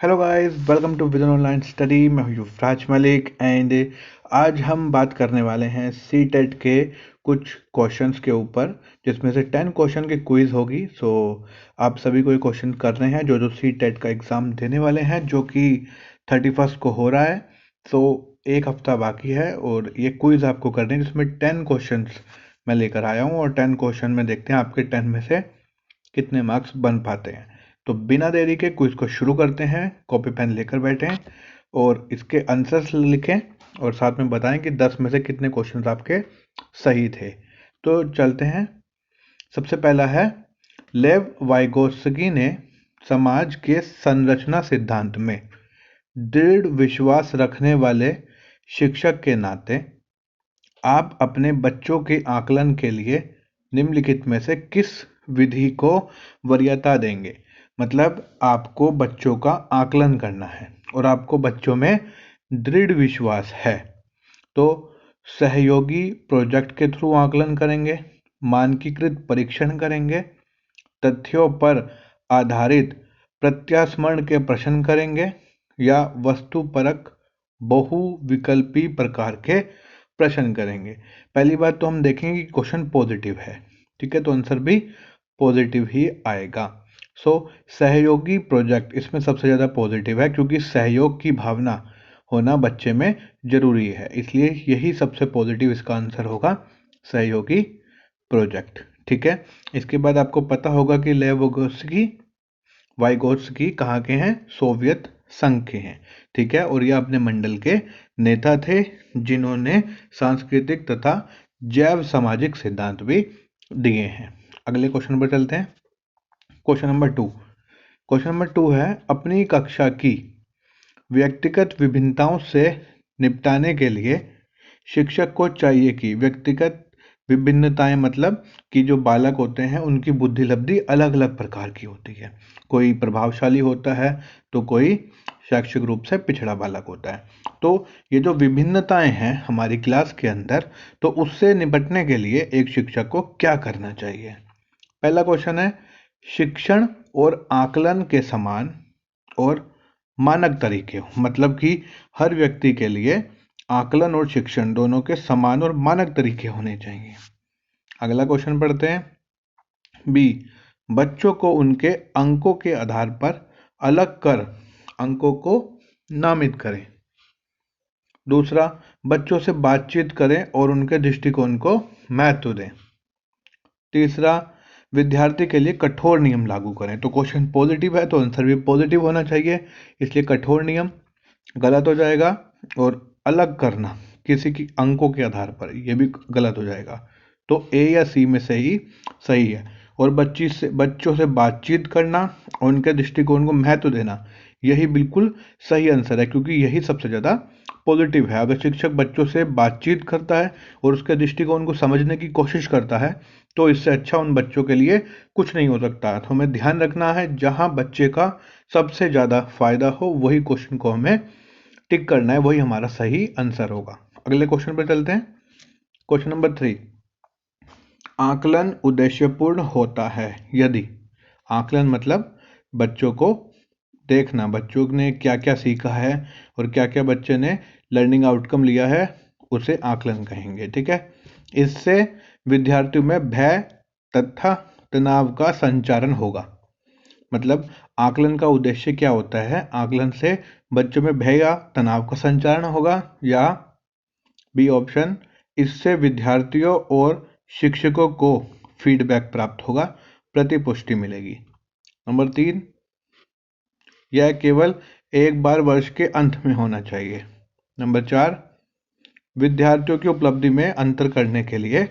Hello guys, welcome to Vision Online Study. मैं हूं युवराज Malik and आज हम बात करने वाले हैं सी टेट के कुछ क्वेश्चंस के ऊपर, जिसमें से 10 क्वेश्चन की क्विज होगी। सो आप सभी को ये क्वेश्चन करने हैं जो सी टेट का एग्ज़ाम देने वाले हैं, जो कि 31 को हो रहा है। सो एक हफ्ता बाकी है और ये क्विज आपको करनी है, जिसमें 10 क्वेश्चंस मैं लेकर आया हूँ और 10 क्वेश्चन में देखते हैं आपके 10 में से कितने मार्क्स बन पाते हैं। तो बिना देरी के क्विज को शुरू करते हैं। कॉपी पेन लेकर बैठें और इसके आंसर्स लिखें और साथ में बताएं कि 10 में से कितने क्वेश्चंस आपके सही थे। तो चलते हैं। सबसे पहला है, लेव वाइगोत्स्की ने समाज के संरचना सिद्धांत में दृढ़ विश्वास रखने वाले शिक्षक के नाते आप अपने बच्चों के आकलन के लिए निम्नलिखित में से किस विधि को वरीयता देंगे। मतलब आपको बच्चों का आकलन करना है और आपको बच्चों में दृढ़ विश्वास है, तो सहयोगी प्रोजेक्ट के थ्रू आकलन करेंगे, मानकीकृत परीक्षण करेंगे, तथ्यों पर आधारित प्रत्यास्मरण के प्रश्न करेंगे, या वस्तुपरक बहुविकल्पी प्रकार के प्रश्न करेंगे। पहली बात तो हम देखेंगे कि क्वेश्चन पॉजिटिव है, ठीक है, तो आंसर भी पॉजिटिव ही आएगा। सहयोगी प्रोजेक्ट इसमें सबसे ज़्यादा पॉजिटिव है, क्योंकि सहयोग की भावना होना बच्चे में जरूरी है, इसलिए यही सबसे पॉजिटिव इसका आंसर होगा, सहयोगी प्रोजेक्ट। ठीक है, इसके बाद आपको पता होगा कि लेव वाइगोत्स्की कहाँ के हैं? सोवियत संघ के हैं। ठीक है, और ये अपने मंडल के नेता थे, जिन्होंने सांस्कृतिक तथा जैव सामाजिक सिद्धांत भी दिए हैं। अगले क्वेश्चन पर चलते हैं। क्वेश्चन नंबर टू है, अपनी कक्षा की व्यक्तिगत विभिन्नताओं से निपटाने के लिए शिक्षक को चाहिए कि व्यक्तिगत विभिन्नताएं मतलब कि जो बालक होते हैं उनकी बुद्धि लब्धि अलग अलग प्रकार की होती है। कोई प्रभावशाली होता है तो कोई शैक्षिक रूप से पिछड़ा बालक होता है। तो ये जो विभिन्नताएं हैं हमारी क्लास के अंदर, तो उससे निपटने के लिए एक शिक्षक को क्या करना चाहिए। पहला क्वेश्चन है, शिक्षण और आकलन के समान और मानक तरीके हो, मतलब कि हर व्यक्ति के लिए आकलन और शिक्षण दोनों के समान और मानक तरीके होने चाहिए। अगला क्वेश्चन पढ़ते हैं। बी, बच्चों को उनके अंकों के आधार पर अलग कर अंकों को नामित करें। दूसरा, बच्चों से बातचीत करें और उनके दृष्टिकोण को महत्व दें। तीसरा, विद्यार्थी के लिए कठोर नियम लागू करें। तो क्वेश्चन पॉजिटिव है तो आंसर भी पॉजिटिव होना चाहिए, इसलिए कठोर नियम गलत हो जाएगा, और अलग करना किसी की अंकों के आधार पर यह भी गलत हो जाएगा। तो ए या सी में से ही सही है। और बच्चों से बातचीत करना और उनके दृष्टिकोण को महत्व देना, यही बिल्कुल सही आंसर है, क्योंकि यही सबसे ज़्यादा पॉजिटिव है। अगर शिक्षक बच्चों से बातचीत करता है और उसके दृष्टिकोण को समझने की कोशिश करता है, तो इससे अच्छा उन बच्चों के लिए कुछ नहीं हो सकता। तो हमें ध्यान रखना है, जहाँ बच्चे का सबसे ज़्यादा फायदा हो वही क्वेश्चन को हमें टिक करना है, वही हमारा सही आंसर होगा। अगले क्वेश्चन पर चलते हैं। क्वेश्चन नंबर 3, आकलन उद्देश्यपूर्ण होता है यदि। आकलन मतलब बच्चों को देखना, बच्चों ने क्या क्या सीखा है और क्या क्या बच्चे ने लर्निंग आउटकम लिया है, उसे आकलन कहेंगे। ठीक है, इससे विद्यार्थियों में भय तथा तनाव का संचारण होगा। मतलब आकलन का उद्देश्य क्या होता है? आकलन से बच्चों में भय या तनाव का संचारण होगा, या बी ऑप्शन, इससे विद्यार्थियों और शिक्षकों को फीडबैक प्राप्त होगा, प्रतिपुष्टि मिलेगी। नंबर 3, यह केवल एक बार वर्ष के अंत में होना चाहिए। नंबर 4, विद्यार्थियों की उपलब्धि में अंतर करने के लिए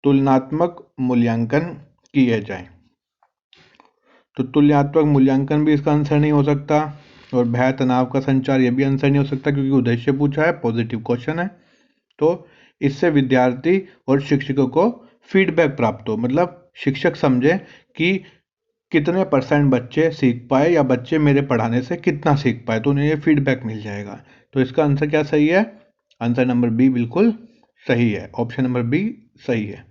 तुलनात्मक मूल्यांकन किए जाए। तो तुलनात्मक मूल्यांकन भी इसका आंसर नहीं हो सकता, और भय तनाव का संचार ये भी आंसर नहीं हो सकता, क्योंकि उद्देश्य पूछा है, पॉजिटिव क्वेश्चन है। तो इससे विद्यार्थी और शिक्षकों को फीडबैक प्राप्त हो, मतलब शिक्षक समझे कि कितने % बच्चे सीख पाए या बच्चे मेरे पढ़ाने से कितना सीख पाए, तो उन्हें ये फीडबैक मिल जाएगा। तो इसका आंसर क्या सही है? आंसर नंबर बी बिल्कुल सही है, ऑप्शन नंबर बी सही है।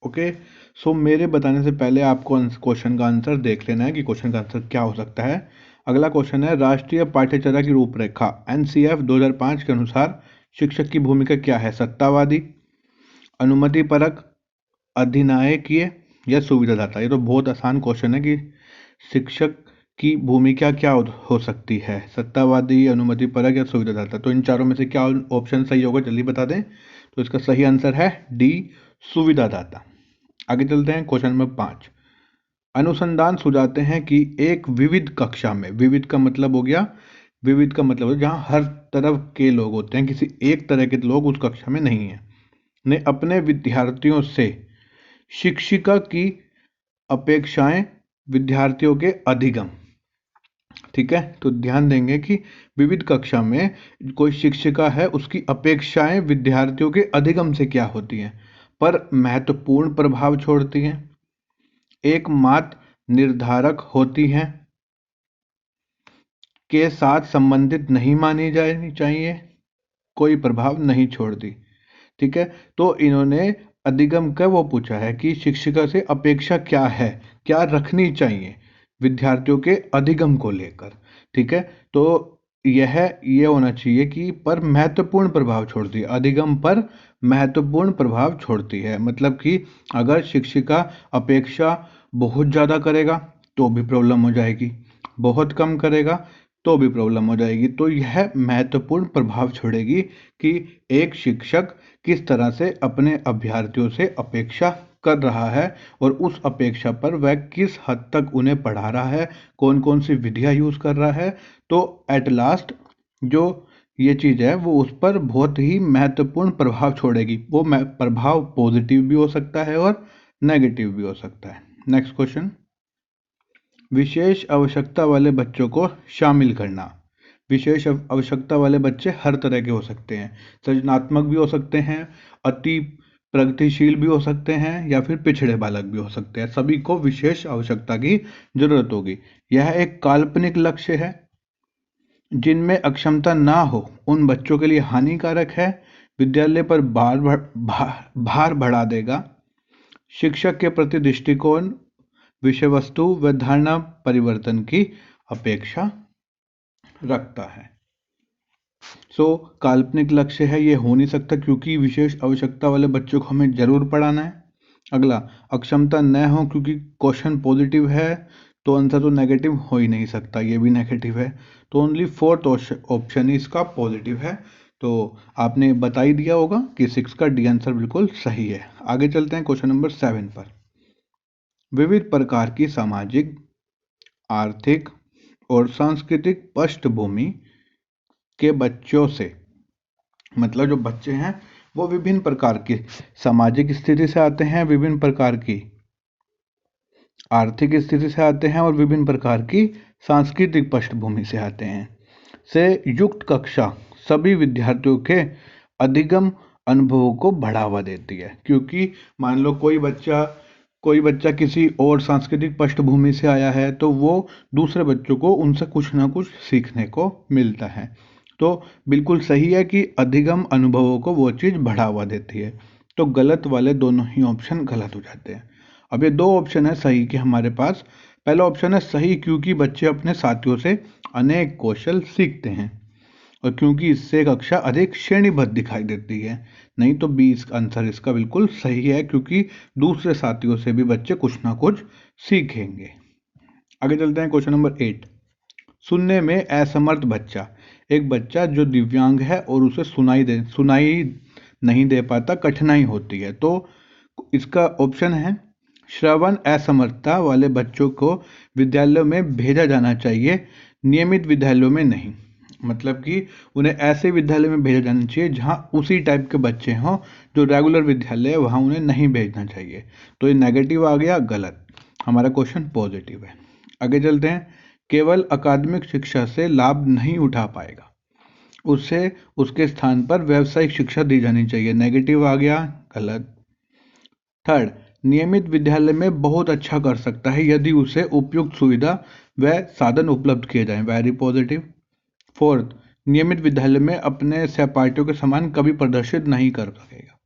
ओके, सो मेरे बताने से पहले आपको क्वेश्चन का आंसर देख लेना है कि क्वेश्चन का आंसर क्या हो सकता है। अगला क्वेश्चन है, राष्ट्रीय पाठ्यचर्या की रूपरेखा एनसीएफ 2005 के अनुसार शिक्षक की भूमिका क्या है? सत्तावादी, अनुमतिपरक, अधिनायकीय या सुविधादाता? ये तो बहुत आसान क्वेश्चन है कि शिक्षक की भूमिका क्या हो सकती है, सत्तावादी, अनुमतिपरक या सुविधादाता। तो इन चारों में से क्या ऑप्शन सही होगा, जल्दी बता दें। तो इसका सही आंसर है डी, सुविधादाता। आगे चलते हैं, क्वेश्चन नंबर 5। अनुसंधान सुझाते हैं कि एक विविध कक्षा में, विविध का मतलब हो गया, विविध का मतलब जहाँ हर तरफ के लोग होते हैं, किसी एक तरह के लोग उस कक्षा में नहीं है, ने अपने विद्यार्थियों से शिक्षिका की अपेक्षाएं विद्यार्थियों के अधिगम। ठीक है, तो ध्यान देंगे कि विविध कक्षा में कोई शिक्षिका है, उसकी अपेक्षाएं विद्यार्थियों के अधिगम से क्या होती हैं, पर महत्वपूर्ण प्रभाव छोड़ती हैं, एकमात्र निर्धारक होती हैं, के साथ संबंधित नहीं मानी जानी चाहिए, कोई प्रभाव नहीं छोड़ती। ठीक है, तो इन्होंने अधिगम का वो पूछा है कि शिक्षिका से अपेक्षा क्या है, क्या रखनी चाहिए विद्यार्थियों के अधिगम को लेकर। ठीक है, तो ये होना चाहिए कि पर महत्वपूर्ण प्रभाव छोड़ती है, अधिगम पर महत्वपूर्ण प्रभाव छोड़ती है। मतलब कि अगर शिक्षिका अपेक्षा बहुत ज़्यादा करेगा तो भी प्रॉब्लम हो जाएगी, बहुत कम करेगा तो भी प्रॉब्लम हो जाएगी। तो यह महत्वपूर्ण प्रभाव छोड़ेगी कि एक शिक्षक किस तरह से अपने अभ्यर्थियों से अपेक्षा कर रहा है और उस अपेक्षा पर वह किस हद तक उन्हें पढ़ा रहा है, कौन कौन सी विधियां यूज कर रहा है। तो एट लास्ट जो ये चीज़ है वो उस पर बहुत ही महत्वपूर्ण प्रभाव छोड़ेगी। वो प्रभाव पॉजिटिव भी हो सकता है और नेगेटिव भी हो सकता है। नेक्स्ट क्वेश्चन, विशेष आवश्यकता वाले बच्चों को शामिल करना। विशेष आवश्यकता वाले बच्चे हर तरह के हो सकते हैं, सृजनात्मक भी हो सकते हैं, अति प्रगतिशील भी हो सकते हैं, या फिर पिछड़े बालक भी हो सकते हैं। सभी को विशेष आवश्यकता की जरूरत होगी। यह एक काल्पनिक लक्ष्य है, जिनमें अक्षमता ना हो उन बच्चों के लिए हानिकारक है, विद्यालय पर भार बढ़ा देगा, शिक्षक के प्रति दृष्टिकोण, विषय वस्तु व धारणा परिवर्तन की अपेक्षा रखता है। काल्पनिक लक्ष्य है, ये हो नहीं सकता क्योंकि विशेष आवश्यकता वाले बच्चों को हमें जरूर पढ़ाना है। अगला, अक्षमता न हो क्योंकि क्वेश्चन पॉजिटिव है तो आंसर तो नेगेटिव हो ही नहीं सकता, ये भी नेगेटिव है। तो ओनली फोर्थ ऑप्शन ही इसका पॉजिटिव है। तो आपने बता ही दिया होगा कि 6 का डी आंसर बिल्कुल सही है। आगे चलते हैं क्वेश्चन नंबर 7 पर। विविध प्रकार की सामाजिक, आर्थिक और सांस्कृतिक पृष्ठभूमि के बच्चों से, मतलब जो बच्चे हैं वो विभिन्न प्रकार की सामाजिक स्थिति से आते हैं, विभिन्न प्रकार की आर्थिक स्थिति से आते हैं और विभिन्न प्रकार की सांस्कृतिक पृष्ठभूमि से आते हैं, से युक्त कक्षा सभी विद्यार्थियों के अधिगम अनुभवों को बढ़ावा देती है। क्योंकि मान लो कोई बच्चा किसी और सांस्कृतिक पृष्ठभूमि से आया है तो वो दूसरे बच्चों को उनसे कुछ ना कुछ सीखने को मिलता है। तो बिल्कुल सही है कि अधिगम अनुभवों को वो चीज़ बढ़ावा देती है। तो गलत वाले दोनों ही ऑप्शन गलत हो जाते हैं। अब ये दो ऑप्शन है सही के हमारे पास। पहला ऑप्शन है सही क्योंकि बच्चे अपने साथियों से अनेक कौशल सीखते हैं और क्योंकि इससे कक्षा अधिक श्रेणीबद्ध दिखाई देती है। नहीं तो बी आंसर इसका बिल्कुल सही है क्योंकि दूसरे साथियों से भी बच्चे कुछ ना कुछ सीखेंगे। आगे चलते हैं क्वेश्चन नंबर 8। सुनने में असमर्थ बच्चा, एक बच्चा जो दिव्यांग है और उसे सुनाई नहीं दे पाता, कठिनाई होती है। तो इसका ऑप्शन है श्रवण असमर्थता वाले बच्चों को विद्यालयों में भेजा जाना चाहिए, नियमित विद्यालयों में नहीं। मतलब कि उन्हें ऐसे विद्यालय में भेजा जाना चाहिए जहां उसी टाइप के बच्चे हों जो रेगुलर विद्यालय है, वहां उन्हें नहीं भेजना चाहिए। तो ये नेगेटिव आ गया, गलत। हमारा क्वेश्चन पॉजिटिव है। आगे चलते हैं, केवल अकादमिक शिक्षा से लाभ नहीं उठा पाएगा, उसे उसके स्थान पर व्यावसायिक शिक्षा दी जानी चाहिए। नेगेटिव आ गया, गलत। थर्ड, नियमित विद्यालय में बहुत अच्छा कर सकता है यदि उसे उपयुक्त सुविधा व साधन उपलब्ध किए जाएं। Very positive. फोर्थ, नियमित विद्यालय में अपने सहपाठियों के समान कभी प्रदर्शित नहीं कर सकेगा।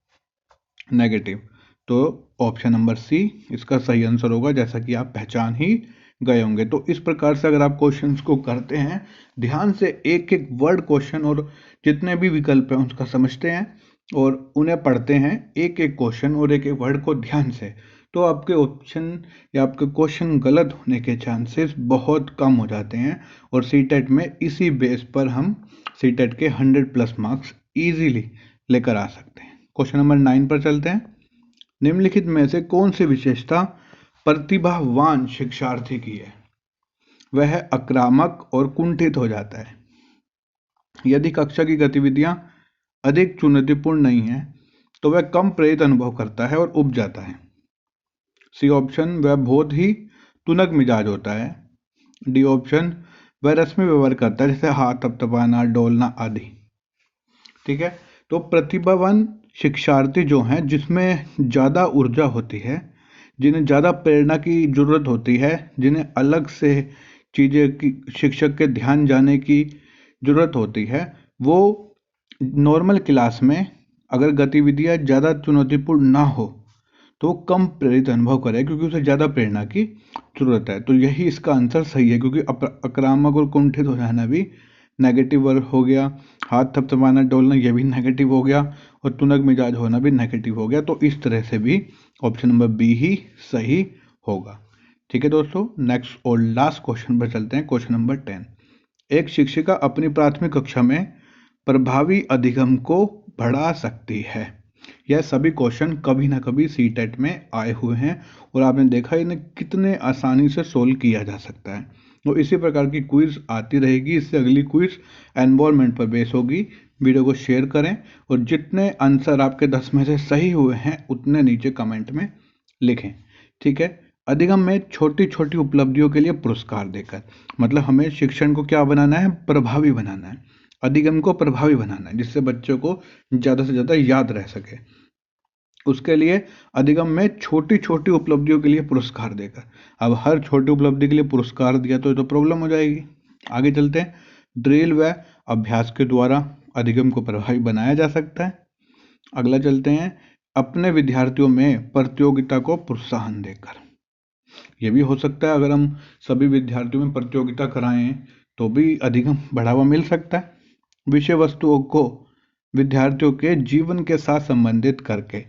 नेगेटिव। तो ऑप्शन नंबर सी इसका सही आंसर होगा, जैसा कि आप पहचान ही गए होंगे। तो इस प्रकार से अगर आप क्वेश्चंस को करते हैं, ध्यान से एक एक वर्ड क्वेश्चन और जितने भी विकल्प हैं उसका समझते हैं और उन्हें पढ़ते हैं, एक एक क्वेश्चन और एक एक वर्ड को ध्यान से, तो आपके ऑप्शन या आपके क्वेश्चन गलत होने के चांसेस बहुत कम हो जाते हैं। और सीटेट में इसी बेस पर हम सीटेट के 100+ मार्क्स इजीली लेकर आ सकते हैं। क्वेश्चन नंबर 9 पर चलते हैं। निम्नलिखित में से कौन सी विशेषता प्रतिभावान शिक्षार्थी की है? वह आक्रामक और कुंठित हो जाता है। यदि कक्षा की गतिविधियां अधिक चुनौतीपूर्ण नहीं है तो वह कम प्रेरित अनुभव करता है और उब जाता है। सी ऑप्शन, वह बहुत ही तुनक मिजाज होता है। डी ऑप्शन, वह रस्मी व्यवहार करता है, जैसे हाथ थपथपाना, डोलना आदि। ठीक है, तो प्रतिभावान शिक्षार्थी जो हैं, जिसमें ज़्यादा ऊर्जा होती है, जिन्हें ज़्यादा प्रेरणा की जरूरत होती है, जिन्हें अलग से चीज़ें की शिक्षक के ध्यान जाने की जरूरत होती है, वो नॉर्मल क्लास में अगर गतिविधियां ज़्यादा चुनौतीपूर्ण ना हो तो कम प्रेरित अनुभव करे, क्योंकि उसे ज़्यादा प्रेरणा की जरूरत है। तो यही इसका आंसर सही है, क्योंकि आक्रामक और कुंठित हो जाना भी नेगेटिव वर्ड हो गया, हाथ थपथपाना डोलना ये भी नेगेटिव हो गया, और तुनक मिजाज होना भी नेगेटिव हो गया। तो इस तरह से भी ऑप्शन नंबर बी ही सही होगा। ठीक है दोस्तों, नेक्स्ट और लास्ट क्वेश्चन पर चलते हैं। Question number 10। एक शिक्षिका अपनी प्राथमिक कक्षा में प्रभावी अधिगम को बढ़ा सकती है। यह सभी क्वेश्चन कभी ना कभी सीटेट में आए हुए हैं और आपने देखा इन्हें कितने आसानी से सोल्व किया जा सकता है। तो इसी प्रकार की क्विज आती रहेगी। इससे अगली क्विज एनवायरनमेंट पर बेस होगी। वीडियो को शेयर करें और जितने आंसर आपके 10 में से सही हुए हैं उतने नीचे कमेंट में लिखें। ठीक है, अधिगम में छोटी छोटी उपलब्धियों के लिए पुरस्कार देकर, मतलब हमें शिक्षण को क्या बनाना है, प्रभावी बनाना है, अधिगम को प्रभावी बनाना है, जिससे बच्चों को ज़्यादा से ज़्यादा याद रह सके। उसके लिए अधिगम में छोटी छोटी उपलब्धियों के लिए पुरस्कार देकर। अब हर छोटी उपलब्धि के लिए पुरस्कार दिया तो ये तो प्रॉब्लम हो जाएगी। आगे चलते हैं। ड्रिल व अभ्यास के द्वारा अधिगम को प्रभावी बनाया जा सकता है। अगला चलते हैं, अपने विद्यार्थियों में प्रतियोगिता को प्रोत्साहन देकर। ये भी हो सकता है, अगर हम सभी विद्यार्थियों में प्रतियोगिता कराएं तो भी अधिगम बढ़ावा मिल सकता है। विषय वस्तुओं को विद्यार्थियों के जीवन के साथ संबंधित करके,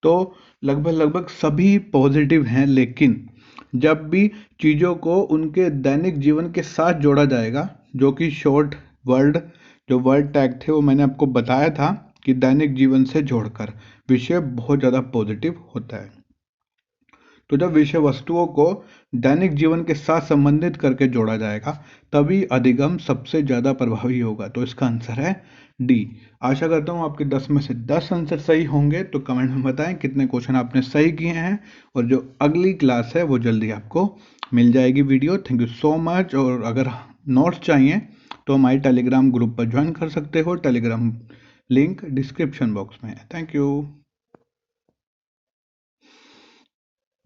तो लगभग सभी पॉजिटिव हैं, लेकिन जब भी चीज़ों को उनके दैनिक जीवन के साथ जोड़ा जाएगा, जो कि शॉर्ट वर्ड जो वर्ड टैग थे वो मैंने आपको बताया था कि दैनिक जीवन से जोड़कर विषय बहुत ज़्यादा पॉजिटिव होता है। तो जब विषय वस्तुओं को दैनिक जीवन के साथ संबंधित करके जोड़ा जाएगा तभी अधिगम सबसे ज़्यादा प्रभावी होगा। तो इसका आंसर है डी। आशा करता हूँ आपके 10 में से 10 आंसर सही होंगे। तो कमेंट में बताएं कितने क्वेश्चन आपने सही किए हैं, और जो अगली क्लास है वो जल्दी आपको मिल जाएगी video. Thank you so much. और अगर नोट्स चाहिए तो हमारे टेलीग्राम ग्रुप पर ज्वाइन कर सकते हो। टेलीग्राम लिंक डिस्क्रिप्शन बॉक्स में है। Thank you.